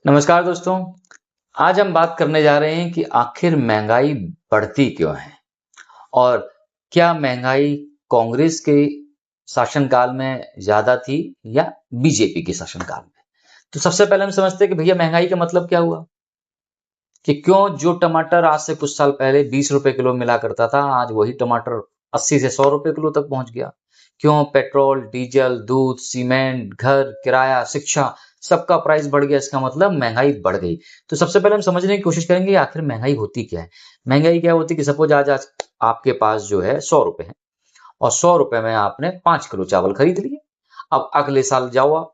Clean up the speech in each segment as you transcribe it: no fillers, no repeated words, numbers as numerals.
नमस्कार दोस्तों। आज हम बात करने जा रहे हैं कि आखिर महंगाई बढ़ती क्यों है और क्या महंगाई कांग्रेस के शासनकाल में ज्यादा थी या बीजेपी के शासनकाल में। तो सबसे पहले हम समझते हैं कि भैया महंगाई का मतलब क्या हुआ, कि क्यों जो टमाटर आज से कुछ साल पहले 20 रुपए किलो मिला करता था आज वही टमाटर 80 से 100 रुपए किलो तक पहुंच गया। क्यों पेट्रोल, डीजल, दूध, सीमेंट, घर किराया, शिक्षा, सबका प्राइस बढ़ गया। इसका मतलब महंगाई बढ़ गई। तो सबसे पहले हम समझने की कोशिश करेंगे कि आखिर महंगाई होती क्या है। महंगाई क्या होती है कि सपोज आज आज आपके पास जो है 100 रुपए है और 100 रुपए में आपने 5 किलो चावल खरीद लिए। अब अगले साल जाओ आप,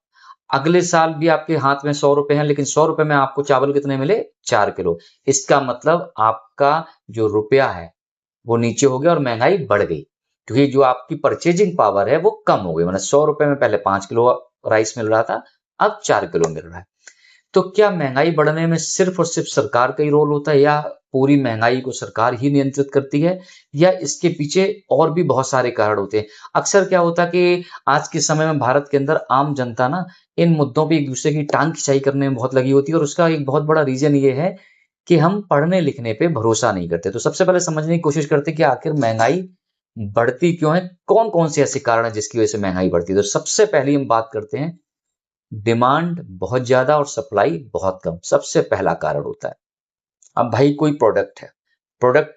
अगले साल भी आपके हाथ में 100 रुपए हैं, लेकिन 100 रुपए में आपको चावल कितने मिले? 4 किलो। इसका मतलब आपका जो रुपया है वो नीचे हो गया और महंगाई बढ़ गई, क्योंकि जो आपकी परचेजिंग पावर है वो कम हो गई। मतलब 100 रुपए में पहले 5 किलो राइस मिल रहा था, अब 4 किलो मिल रहा है। तो क्या महंगाई बढ़ने में सिर्फ और सिर्फ सरकार का ही रोल होता है, या पूरी महंगाई को सरकार ही नियंत्रित करती है, या इसके पीछे और भी बहुत सारे कारण होते हैं। अक्सर क्या होता है कि आज के समय में भारत के अंदर आम जनता ना इन मुद्दों पे एक दूसरे की टांग खिंचाई करने में बहुत लगी होती है, और उसका एक बहुत बड़ा रीजन ये है कि हम पढ़ने लिखने पे भरोसा नहीं करते। तो सबसे पहले समझने की कोशिश करते हैं कि आखिर महंगाई बढ़ती क्यों है, कौन कौन से ऐसे कारण है जिसकी वजह से महंगाई बढ़ती है। तो सबसे पहली हम बात करते हैं, डिमांड बहुत ज्यादा और सप्लाई बहुत कम, सबसे पहला कारण होता है। अब भाई कोई प्रोडक्ट है, प्रोडक्ट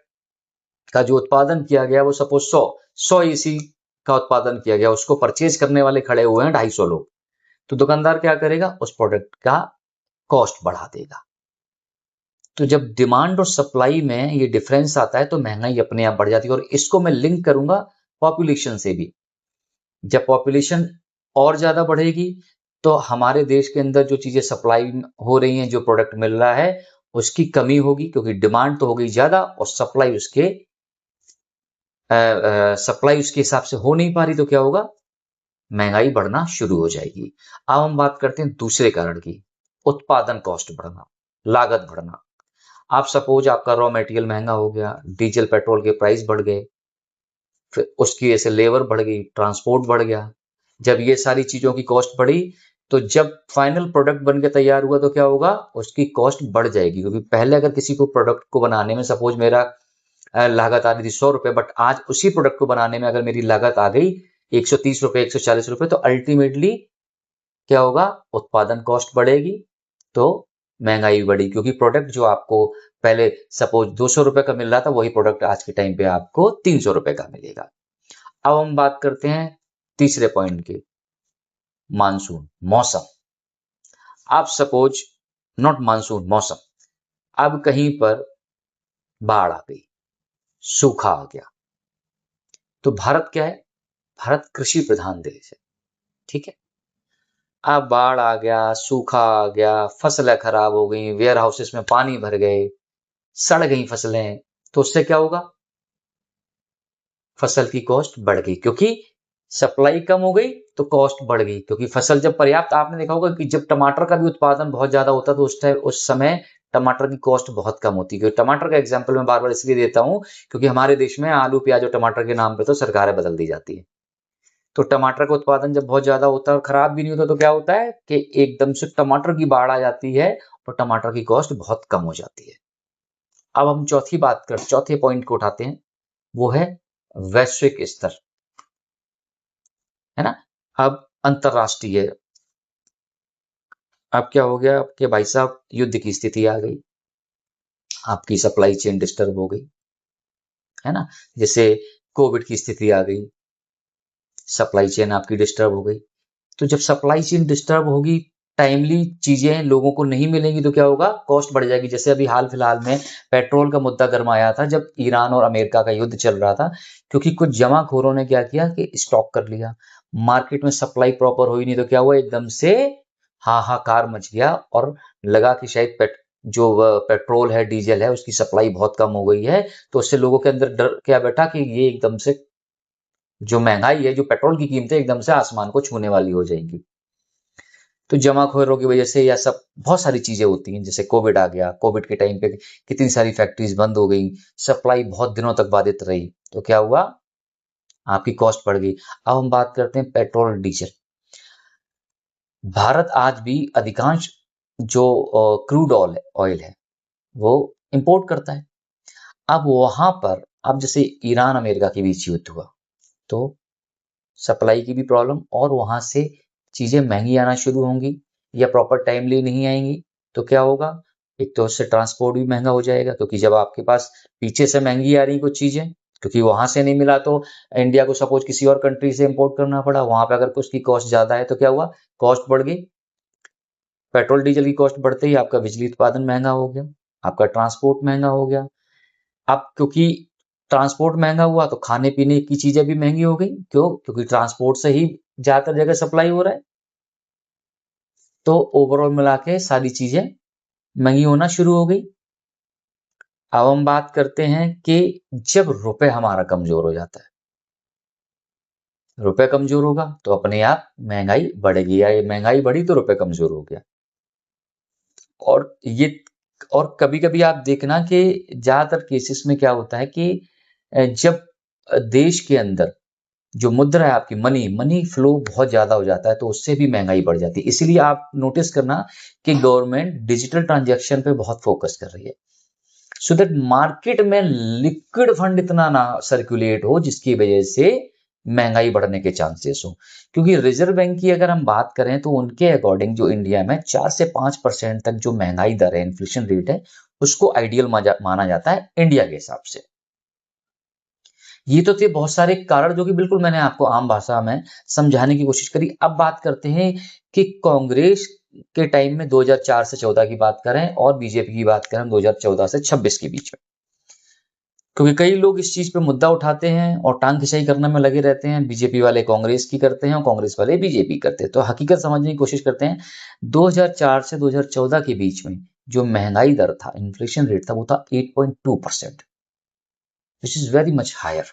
का जो उत्पादन किया गया वो सपोज 100 एसी का उत्पादन किया गया, उसको परचेज करने वाले खड़े हुए हैं 250 लोग। तो दुकानदार क्या करेगा? उस प्रोडक्ट का कॉस्ट बढ़ा देगा। तो जब डिमांड और सप्लाई में ये डिफरेंस आता है तो महंगाई अपने आप बढ़ जाती है। और इसको मैं लिंक करूंगा पॉपुलेशन से भी। जब पॉपुलेशन और ज्यादा बढ़ेगी तो हमारे देश के अंदर जो चीजें सप्लाई हो रही हैं, जो प्रोडक्ट मिल रहा है, उसकी कमी होगी, क्योंकि डिमांड तो हो गई ज्यादा और सप्लाई उसके हिसाब से हो नहीं पा रही। तो क्या होगा? महंगाई बढ़ना शुरू हो जाएगी। अब हम बात करते हैं दूसरे कारण की, उत्पादन कॉस्ट बढ़ना, लागत बढ़ना। आप सपोज आपका रॉ मटेरियल महंगा हो गया, डीजल पेट्रोल के प्राइस बढ़ गए, फिर उसकी वजह से लेबर बढ़ गई, ट्रांसपोर्ट बढ़ गया। जब ये सारी चीजों की कॉस्ट बढ़ी तो जब फाइनल प्रोडक्ट बन के तैयार हुआ तो क्या होगा? उसकी कॉस्ट बढ़ जाएगी, क्योंकि पहले अगर किसी को प्रोडक्ट को बनाने में सपोज मेरा लागत आ रही थी 100 रुपए, बट आज उसी प्रोडक्ट को बनाने में अगर मेरी लागत आ गई 130 रुपए, 140 रुपए, तो अल्टीमेटली क्या होगा? उत्पादन कॉस्ट बढ़ेगी, तो महंगाई बढ़ी, क्योंकि प्रोडक्ट जो आपको पहले सपोज 200 रुपए का मिल रहा था वही प्रोडक्ट आज के टाइम पे आपको 300 रुपए का मिलेगा। अब हम बात करते हैं तीसरे पॉइंट की, मानसून, मौसम। आप सपोज, नॉट मानसून, मौसम। अब कहीं पर बाढ़ आ गई, सूखा आ गया, तो भारत क्या है? भारत कृषि प्रधान देश है, ठीक है। अब बाढ़ आ गया, सूखा आ गया, फसलें खराब हो गई, वेयर हाउसेस में पानी भर गए, सड़ गई फसलें, तो उससे क्या होगा? फसल की कॉस्ट बढ़ गई, क्योंकि सप्लाई कम हो गई तो कॉस्ट बढ़ गई। क्योंकि फसल जब पर्याप्त, आपने देखा होगा कि जब टमाटर का भी उत्पादन बहुत ज्यादा होता तो उस समय टमाटर की कॉस्ट बहुत कम होती है। क्योंकि टमाटर का एग्जाम्पल मैं बार बार इसलिए देता हूं क्योंकि हमारे देश में आलू प्याज और टमाटर के नाम पे तो सरकारें बदल दी जाती है। तो टमाटर का उत्पादन जब बहुत ज्यादा होता है और खराब भी नहीं होता तो क्या होता है कि एकदम से टमाटर की बाढ़ आ जाती है और टमाटर की कॉस्ट बहुत कम हो जाती है। अब हम चौथे पॉइंट को उठाते हैं, वो है वैश्विक स्तर, है ना। अब अंतरराष्ट्रीय, अब क्या हो गया कि भाई साहब युद्ध की स्थिति आ गई, आपकी सप्लाई चेन डिस्टर्ब हो गई, है ना। जैसे कोविड की स्थिति आ गई, सप्लाई चेन आपकी डिस्टर्ब हो गई। तो जब सप्लाई चेन डिस्टर्ब होगी, टाइमली चीजें लोगों को नहीं मिलेंगी, तो क्या होगा? कॉस्ट बढ़ जाएगी। जैसे अभी हाल फिलहाल में पेट्रोल का मुद्दा गरमाया था जब ईरान और अमेरिका का युद्ध चल रहा था, क्योंकि कुछ जमाखोरों ने क्या किया कि स्टॉक कर लिया, मार्केट में सप्लाई प्रॉपर हुई नहीं, तो क्या हुआ? एकदम से हाहाकार मच गया और लगा कि शायद पेट्रोल है, डीजल है, उसकी सप्लाई बहुत कम हो गई है। तो उससे लोगों के अंदर डर क्या बैठा कि ये एकदम से जो महंगाई है, जो पेट्रोल की कीमतें एकदम से आसमान को छूने वाली हो जाएंगी। तो जमाखोरों की वजह से या सब बहुत सारी चीजें होती हैं। जैसे कोविड आ गया, कोविड के टाइम पे कितनी सारी फैक्ट्रीज बंद हो गई, सप्लाई बहुत दिनों तक बाधित रही, तो क्या हुआ? आपकी कॉस्ट बढ़ गई। अब हम बात करते हैं पेट्रोल और डीजल। भारत आज भी अधिकांश जो क्रूड ऑयल है वो इंपोर्ट करता है। अब वहां पर, अब जैसे ईरान अमेरिका के बीच युद्ध हुआ, तो सप्लाई की भी प्रॉब्लम, और वहां से चीजें महंगी आना शुरू होंगी या प्रॉपर टाइमली नहीं आएंगी, तो क्या होगा? एक तो उससे ट्रांसपोर्ट भी महंगा हो जाएगा, क्योंकि जब आपके पास पीछे से महंगी आ रही कुछ चीजें, क्योंकि वहां से नहीं मिला, तो इंडिया को सपोज किसी और कंट्री से इंपोर्ट करना पड़ा, वहां पे अगर कुछ की कॉस्ट ज्यादा है तो क्या हुआ? कॉस्ट बढ़ गई। पेट्रोल डीजल की कॉस्ट बढ़ते ही आपका बिजली उत्पादन महंगा हो गया, आपका ट्रांसपोर्ट महंगा हो गया। अब क्योंकि ट्रांसपोर्ट महंगा हुआ तो खाने पीने की चीजें भी महंगी हो गई। क्यों? क्योंकि ट्रांसपोर्ट से ही ज्यादातर जगह सप्लाई हो रहा है। तो ओवरऑल मिला के सारी चीजें महंगी होना शुरू हो गई। अब हम बात करते हैं कि जब रुपए हमारा कमजोर हो जाता है, रुपए कमजोर होगा तो अपने आप महंगाई बढ़ेगी, या ये महंगाई बढ़ी तो रुपए कमजोर हो गया। और ये, और कभी कभी आप देखना कि ज्यादातर केसेस में क्या होता है कि जब देश के अंदर जो मुद्रा है आपकी, मनी मनी फ्लो बहुत ज्यादा हो जाता है, तो उससे भी महंगाई बढ़ जाती है। इसीलिए आप नोटिस करना कि गवर्नमेंट डिजिटल ट्रांजैक्शन पे बहुत फोकस कर रही है, सो दैट मार्केट में लिक्विड फंड इतना ना सर्कुलेट हो जिसकी वजह से महंगाई बढ़ने के चांसेस हो। क्योंकि रिजर्व बैंक की अगर हम बात करें तो उनके अकॉर्डिंग जो इंडिया में 4 से 5% तक जो महंगाई दर है, इन्फ्लेशन रेट है, उसको आइडियल माना जाता है इंडिया के हिसाब से। ये तो थे बहुत सारे कारण जो कि बिल्कुल मैंने आपको आम भाषा में समझाने की कोशिश करी। अब बात करते हैं कि कांग्रेस के टाइम में 2004 से 14 की बात करें और बीजेपी की बात करें 2014 से 26 के बीच में, क्योंकि कई लोग इस चीज पे मुद्दा उठाते हैं और टांग खिंचाई करने में लगे रहते हैं। बीजेपी वाले कांग्रेस की करते हैं और कांग्रेस वाले बीजेपी करते हैं। तो हकीकत समझने की कोशिश करते हैं। 2004 से 2014 के बीच में जो महंगाई दर था, इन्फ्लेशन रेट था, वो था 8.2%, which is very much higher.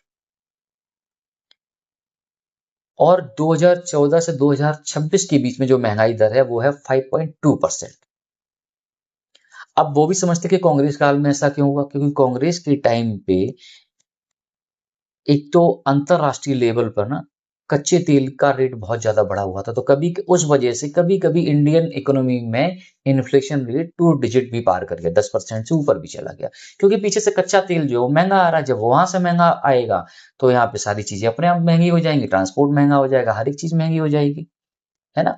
और 2014 से 2026 के बीच में जो महंगाई दर है वो है 5.2%। अब वो भी समझते कि कांग्रेस काल में ऐसा क्यों हुआ, क्योंकि कांग्रेस के टाइम पे एक तो अंतरराष्ट्रीय लेवल पर ना कच्चे तेल का रेट बहुत ज्यादा बढ़ा हुआ था, तो कभी उस वजह से कभी कभी इंडियन इकोनॉमी में इन्फ्लेशन रेट 2 डिजिट भी पार कर गया, 10% से ऊपर भी चला गया। क्योंकि पीछे से कच्चा तेल जो महंगा आ रहा है, जब वहां से महंगा आएगा तो यहाँ पे सारी चीजें अपने आप महंगी हो जाएंगी, ट्रांसपोर्ट महंगा हो जाएगा, हर एक चीज महंगी हो जाएगी, है ना।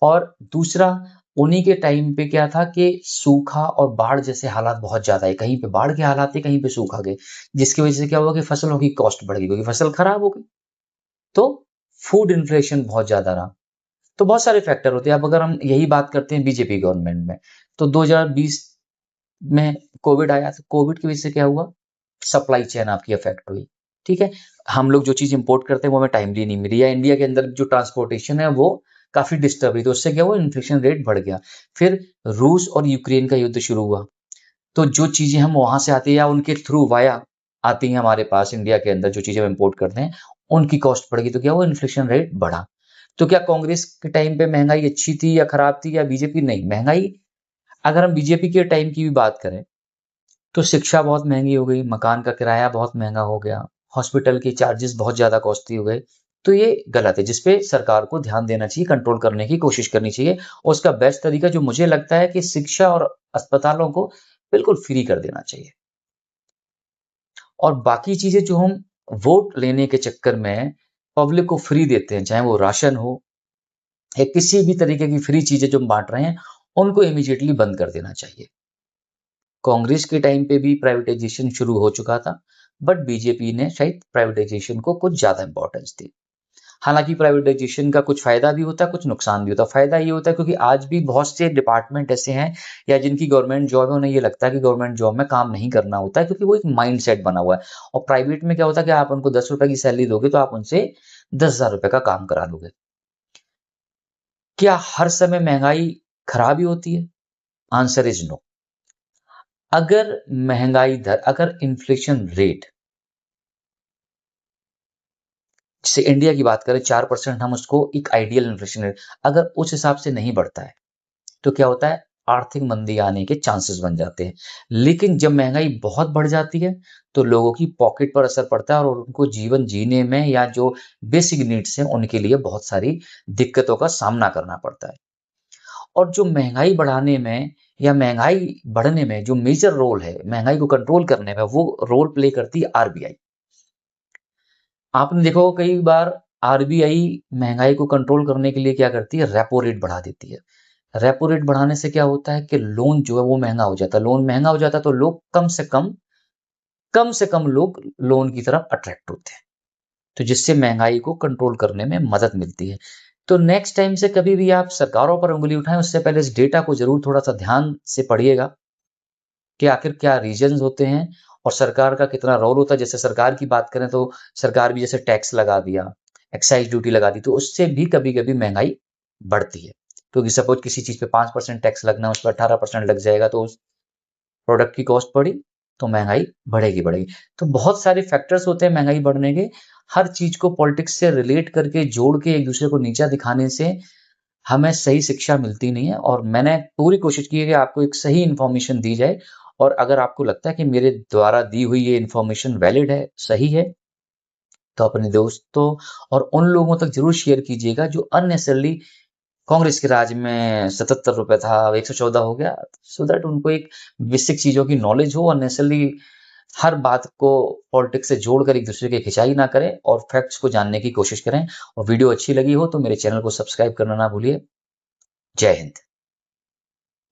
और दूसरा, उन्हीं के टाइम पे क्या था कि सूखा और बाढ़ जैसे हालात बहुत ज्यादा है, कहीं पे बाढ़ के हालात थे, कहीं पे सूखा गए, जिसकी वजह से क्या हुआ कि फसलों की कॉस्ट बढ़ गई, क्योंकि फसल खराब हो गई। तो फूड इन्फ्लेशन बहुत ज्यादा रहा। तो बहुत सारे फैक्टर होते हैं। अब अगर हम यही बात करते हैं बीजेपी गवर्नमेंट में, तो 2020 में कोविड आया, तो कोविड की वजह से क्या हुआ? सप्लाई चेन आपकी अफेक्ट हुई। ठीक है, हम लोग जो चीज इंपोर्ट करते हैं वो हमें टाइमली नहीं मिली, या इंडिया के अंदर जो ट्रांसपोर्टेशन है वो काफी डिस्टर्ब हुई, तो उससे क्या हुआ? इन्फ्लेशन रेट बढ़ गया। फिर रूस और यूक्रेन का युद्ध शुरू हुआ, तो जो चीजें हम वहां से आती है या उनके थ्रू वाया आती हैं हमारे पास इंडिया के अंदर, जो चीजें हम इंपोर्ट करते हैं, उनकी कॉस्ट बढ़ गई, तो क्या हुआ? इन्फ्लेशन रेट बढ़ा। तो क्या कांग्रेस के टाइम पे महंगाई अच्छी थी या खराब थी, या बीजेपी? नहीं, महंगाई, अगर हम बीजेपी के टाइम की भी बात करें तो शिक्षा बहुत महंगी हो गई, मकान का किराया बहुत महंगा हो गया, हॉस्पिटल के चार्जेस बहुत ज्यादा कॉस्टली हो गए। तो ये गलत है, जिसपे सरकार को ध्यान देना चाहिए, कंट्रोल करने की कोशिश करनी चाहिए। और उसका बेस्ट तरीका जो मुझे लगता है कि शिक्षा और अस्पतालों को बिल्कुल फ्री कर देना चाहिए। और बाकी चीजें जो हम वोट लेने के चक्कर में पब्लिक को फ्री देते हैं, चाहे वो राशन हो या किसी भी तरीके की फ्री चीजें जो हम बांट रहे हैं, उनको इमीडिएटली बंद कर देना चाहिए। कांग्रेस के टाइम पे भी प्राइवेटाइजेशन शुरू हो चुका था, बट बीजेपी ने शायद प्राइवेटाइजेशन को कुछ ज्यादा इंपॉर्टेंस दी। हालांकि प्राइवेटाइजेशन का कुछ फायदा भी होता है, कुछ नुकसान भी होता है। फायदा ये होता है क्योंकि आज भी बहुत से डिपार्टमेंट ऐसे हैं या जिनकी गवर्नमेंट जॉब है, उन्हें ये लगता है कि गवर्नमेंट जॉब में काम नहीं करना होता है, क्योंकि वो एक माइंड सेट बना हुआ है। और प्राइवेट में क्या होता है कि आप उनको 10 रुपए की सैलरी दोगे तो आप उनसे 10,000 रुपए का काम करा लोगे। क्या हर समय महंगाई खराब ही होती है? Answer is no. अगर महंगाई दर, अगर इन्फ्लेशन रेट, जैसे इंडिया की बात करें 4%, हम उसको एक आइडियल इन्फ्लेशन रेट, अगर उस हिसाब से नहीं बढ़ता है तो क्या होता है? आर्थिक मंदी आने के चांसेस बन जाते हैं। लेकिन जब महंगाई बहुत बढ़ जाती है तो लोगों की पॉकेट पर असर पड़ता है और उनको जीवन जीने में या जो बेसिक नीड्स हैं उनके लिए बहुत सारी दिक्कतों का सामना करना पड़ता है। और जो महंगाई बढ़ाने में या महंगाई बढ़ने में जो मेजर रोल है महंगाई को कंट्रोल करने में, वो रोल प्ले करती है आरबीआई। आपने देखा होगा कई बार आरबीआई महंगाई को कंट्रोल करने के लिए क्या करती है, रेपो रेट बढ़ा देती है। रेपो रेट बढ़ाने से क्या होता है कि लोन जो है वो महंगा हो जाता है। लोन महंगा हो जाता है तो लोग कम से कम लोग लोन की तरफ अट्रैक्ट होते हैं, तो जिससे महंगाई को कंट्रोल करने में मदद मिलती है। तो नेक्स्ट टाइम से कभी भी आप सरकारों पर उंगली उठाएं, उससे पहले इस डेटा को जरूर थोड़ा सा ध्यान से पढ़िएगा कि आखिर क्या रीजंस होते हैं और सरकार का कितना रोल होता है। जैसे सरकार की बात करें तो सरकार भी जैसे टैक्स लगा दिया, एक्साइज ड्यूटी लगा दी, तो उससे भी कभी कभी महंगाई बढ़ती है। क्योंकि सपोज किसी चीज पे 5% टैक्स लगना, उस पर 18% लग जाएगा, तो उस प्रोडक्ट की कॉस्ट बढ़ी तो महंगाई बढ़ेगी। तो बहुत सारे फैक्टर्स होते हैं महंगाई बढ़ने के। हर चीज को पॉलिटिक्स से रिलेट करके जोड़ के एक दूसरे को नीचा दिखाने से हमें सही शिक्षा मिलती नहीं है। और मैंने पूरी कोशिश की है कि आपको एक सही इन्फॉर्मेशन दी जाए, और अगर आपको लगता है कि मेरे द्वारा दी हुई ये इन्फॉर्मेशन वैलिड है, सही है, तो अपने दोस्तों और उन लोगों तक जरूर शेयर कीजिएगा जो अननेसेसरली कांग्रेस के राज में 77 रुपए था, 114 हो गया, सो दैट उनको एक बेसिक चीजों की नॉलेज हो। अननेसेसरली हर बात को पॉलिटिक्स से जोड़कर एक दूसरे की खिंचाई ना करें और फैक्ट्स को जानने की कोशिश करें। और वीडियो अच्छी लगी हो तो मेरे चैनल को सब्सक्राइब करना ना भूलिए। जय हिंद।